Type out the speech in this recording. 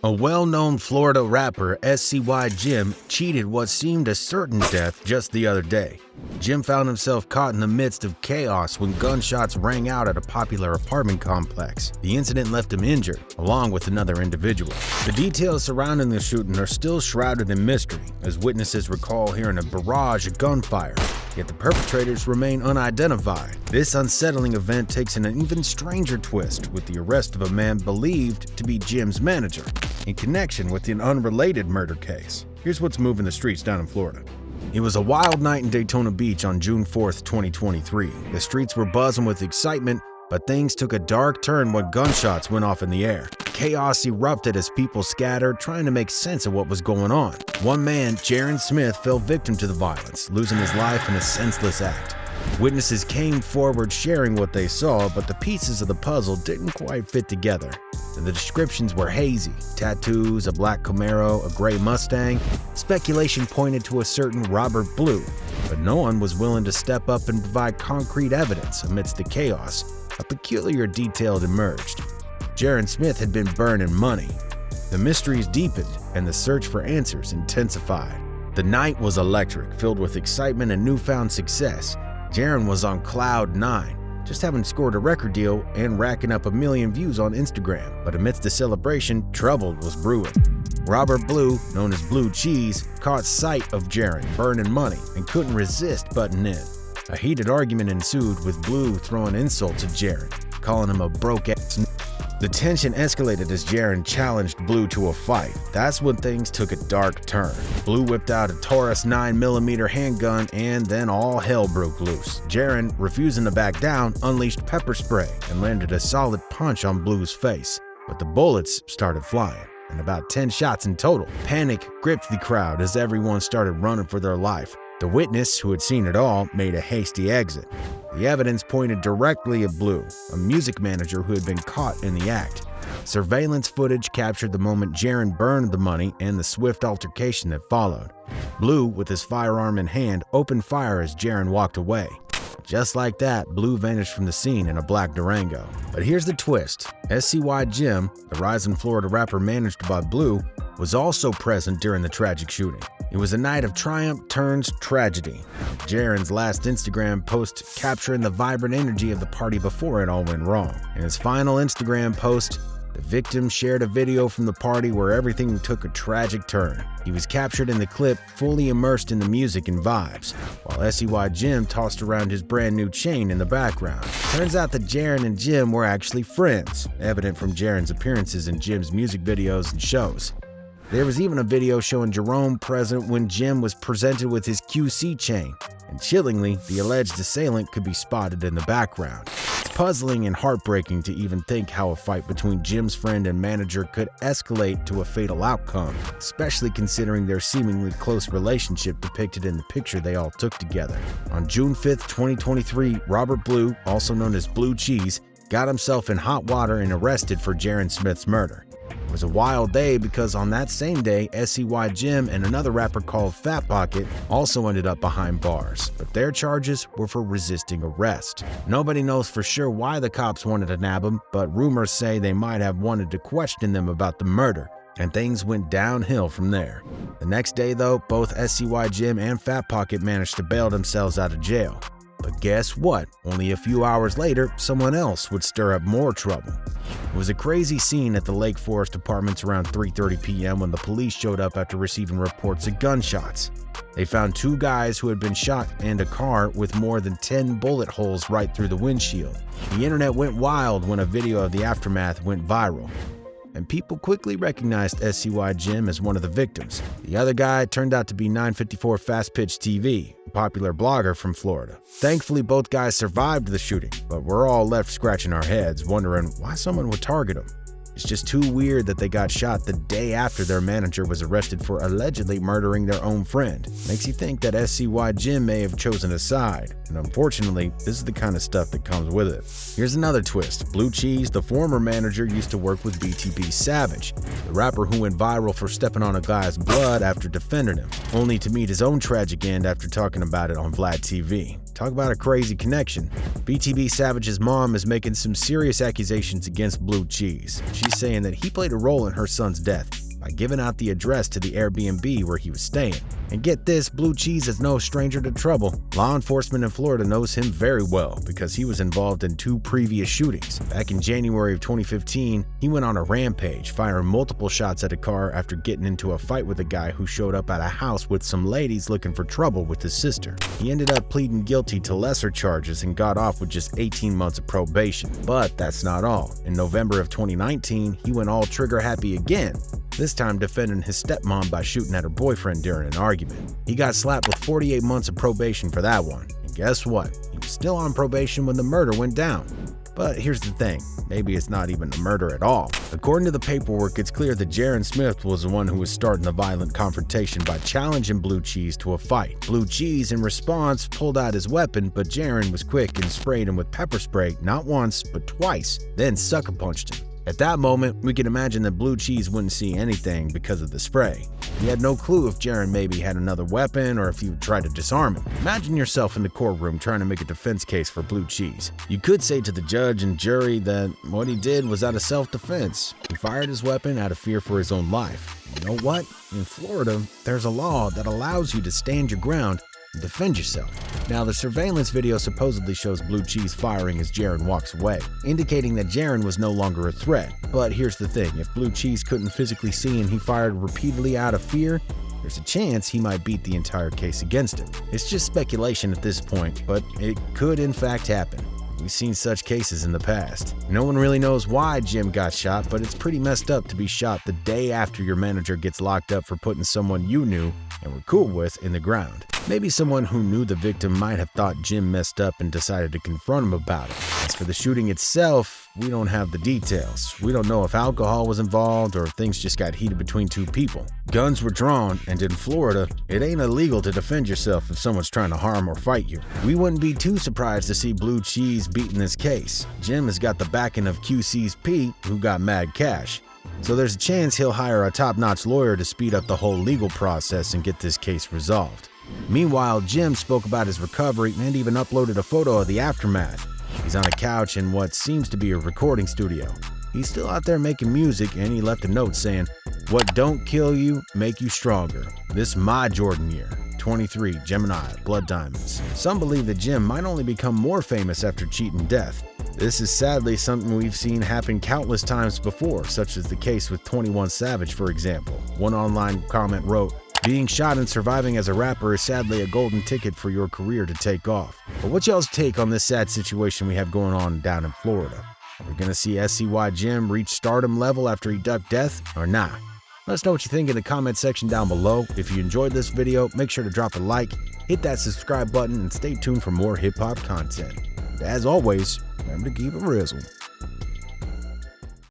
A well-known Florida rapper, SCY Jimm, cheated what seemed a certain death just the other day. Jimm found himself caught in the midst of chaos when gunshots rang out at a popular apartment complex. The incident left him injured, along with another individual. The details surrounding the shooting are still shrouded in mystery, as witnesses recall hearing a barrage of gunfire, yet the perpetrators remain unidentified. This unsettling event takes an even stranger twist with the arrest of a man believed to be Jimm's manager, in connection with an unrelated murder case. Here's what's moving the streets down in Florida. It was a wild night in Daytona Beach on June 4th, 2023. The streets were buzzing with excitement, but things took a dark turn when gunshots went off in the air. Chaos erupted as people scattered, trying to make sense of what was going on. One man, Jaron Smith, fell victim to the violence, losing his life in a senseless act. Witnesses came forward sharing what they saw, but the pieces of the puzzle didn't quite fit together. The descriptions were hazy: tattoos, a black Camaro, a gray Mustang. Speculation pointed to a certain Robert Blue, but no one was willing to step up and provide concrete evidence. Amidst the chaos, a peculiar detail emerged. Jaron Smith had been burning money. The mysteries deepened, and the search for answers intensified. The night was electric, filled with excitement and newfound success. Jaron was on cloud 9, just having scored a record deal and racking up 1 million views on Instagram. But amidst the celebration, trouble was brewing. Robert Blue, known as Blue Cheese, caught sight of Jaron burning money and couldn't resist butting in. A heated argument ensued, with Blue throwing insults at Jaron, calling him a broke-ass. The tension escalated as Jaron challenged Blue to a fight. That's when things took a dark turn. Blue whipped out a Taurus 9mm handgun, and then all hell broke loose. Jaron, refusing to back down, unleashed pepper spray and landed a solid punch on Blue's face. But the bullets started flying, and about 10 shots in total. Panic gripped the crowd as everyone started running for their life. The witness, who had seen it all, made a hasty exit. The evidence pointed directly at Blue, a music manager who had been caught in the act. Surveillance footage captured the moment Jaron burned the money and the swift altercation that followed. Blue, with his firearm in hand, opened fire as Jaron walked away. Just like that, Blue vanished from the scene in a black Durango. But here's the twist. SCY Jimm, the RIZZLE Florida rapper managed by Blue, was also present during the tragic shooting. It was a night of triumph turns tragedy. Jaron's last Instagram post capturing the vibrant energy of the party before it all went wrong. In his final Instagram post, the victim shared a video from the party where everything took a tragic turn. He was captured in the clip, fully immersed in the music and vibes, while SCY Jimm tossed around his brand new chain in the background. Turns out that Jaron and Jimm were actually friends, evident from Jaron's appearances in Jimm's music videos and shows. There was even a video showing Jerome present when Jimm was presented with his QC chain, and chillingly, the alleged assailant could be spotted in the background. It's puzzling and heartbreaking to even think how a fight between Jimm's friend and manager could escalate to a fatal outcome, especially considering their seemingly close relationship depicted in the picture they all took together. On June 5th, 2023, Robert Blue, also known as Blue Cheese, got himself in hot water and arrested for Jaron Smith's murder. It was a wild day because on that same day, SCY Jimm and another rapper called Fat Pocket also ended up behind bars, but their charges were for resisting arrest. Nobody knows for sure why the cops wanted to nab them, but rumors say they might have wanted to question them about the murder, and things went downhill from there. The next day though, both SCY Jimm and Fat Pocket managed to bail themselves out of jail. But guess what? Only a few hours later, someone else would stir up more trouble. It was a crazy scene at the Lake Forest Apartments around 3:30 p.m. when the police showed up after receiving reports of gunshots. They found 2 guys who had been shot and a car with more than 10 bullet holes right through the windshield. The internet went wild when a video of the aftermath went viral, and people quickly recognized SCY Jimm as one of the victims. The other guy turned out to be 954 Fast Pitch TV, a popular blogger from Florida. Thankfully, both guys survived the shooting, but we're all left scratching our heads, wondering why someone would target them. It's just too weird that they got shot the day after their manager was arrested for allegedly murdering their own friend. Makes you think that SCY Jimm may have chosen a side, and unfortunately, this is the kind of stuff that comes with it. Here's another twist. Blue Cheese, the former manager, used to work with BTB Savage, the rapper who went viral for stepping on a guy's blood after defending him, only to meet his own tragic end after talking about it on Vlad TV. Talk about a crazy connection. BTB Savage's mom is making some serious accusations against Blue Cheese. She's saying that he played a role in her son's death by giving out the address to the Airbnb where he was staying. And get this, Blue Cheese is no stranger to trouble. Law enforcement in Florida knows him very well because he was involved in 2 previous shootings. Back in January of 2015, he went on a rampage, firing multiple shots at a car after getting into a fight with a guy who showed up at a house with some ladies looking for trouble with his sister. He ended up pleading guilty to lesser charges and got off with just 18 months of probation. But that's not all. In November of 2019, he went all trigger happy again, this time defending his stepmom by shooting at her boyfriend during an argument. He got slapped with 48 months of probation for that one. And guess what? He was still on probation when the murder went down. But here's the thing, maybe it's not even a murder at all. According to the paperwork, it's clear that Jaron Smith was the one who was starting the violent confrontation by challenging Blue Cheese to a fight. Blue Cheese, in response, pulled out his weapon, but Jaron was quick and sprayed him with pepper spray not once, but twice, then sucker punched him. At that moment, we can imagine that Blue Cheese wouldn't see anything because of the spray. He had no clue if Jaron maybe had another weapon or if he would try to disarm him. Imagine yourself in the courtroom trying to make a defense case for Blue Cheese. You could say to the judge and jury that what he did was out of self-defense. He fired his weapon out of fear for his own life. You know what? In Florida, there's a law that allows you to stand your ground and defend yourself. Now, the surveillance video supposedly shows Blue Cheese firing as Jaron walks away, indicating that Jaron was no longer a threat. But here's the thing, if Blue Cheese couldn't physically see and he fired repeatedly out of fear, there's a chance he might beat the entire case against him. It's just speculation at this point, but it could in fact happen. We've seen such cases in the past. No one really knows why Jim got shot, but it's pretty messed up to be shot the day after your manager gets locked up for putting someone you knew and were cool with in the ground. Maybe someone who knew the victim might have thought Jim messed up and decided to confront him about it. As for the shooting itself, we don't have the details. We don't know if alcohol was involved or if things just got heated between 2 people. Guns were drawn, and in Florida, it ain't illegal to defend yourself if someone's trying to harm or fight you. We wouldn't be too surprised to see Blue Cheese beating this case. Jim has got the backing of QC's Pete, who got mad cash. So there's a chance he'll hire a top-notch lawyer to speed up the whole legal process and get this case resolved. Meanwhile, Jim spoke about his recovery and even uploaded a photo of the aftermath. He's on a couch in what seems to be a recording studio. He's still out there making music, and he left a note saying, "What don't kill you, make you stronger. This my Jordan year. 23, Gemini, Blood Diamonds." Some believe that Jim might only become more famous after cheating death. This is sadly something we've seen happen countless times before, such as the case with 21 Savage, for example. One online comment wrote, "Being shot and surviving as a rapper is sadly a golden ticket for your career to take off." But what's y'all's take on this sad situation we have going on down in Florida? Are we gonna see SCY Jimm reach stardom level after he ducked death, or nah? Let us know what you think in the comment section down below. If you enjoyed this video, make sure to drop a like, hit that subscribe button, and stay tuned for more hip-hop content. And as always, remember to keep it RIZZLE.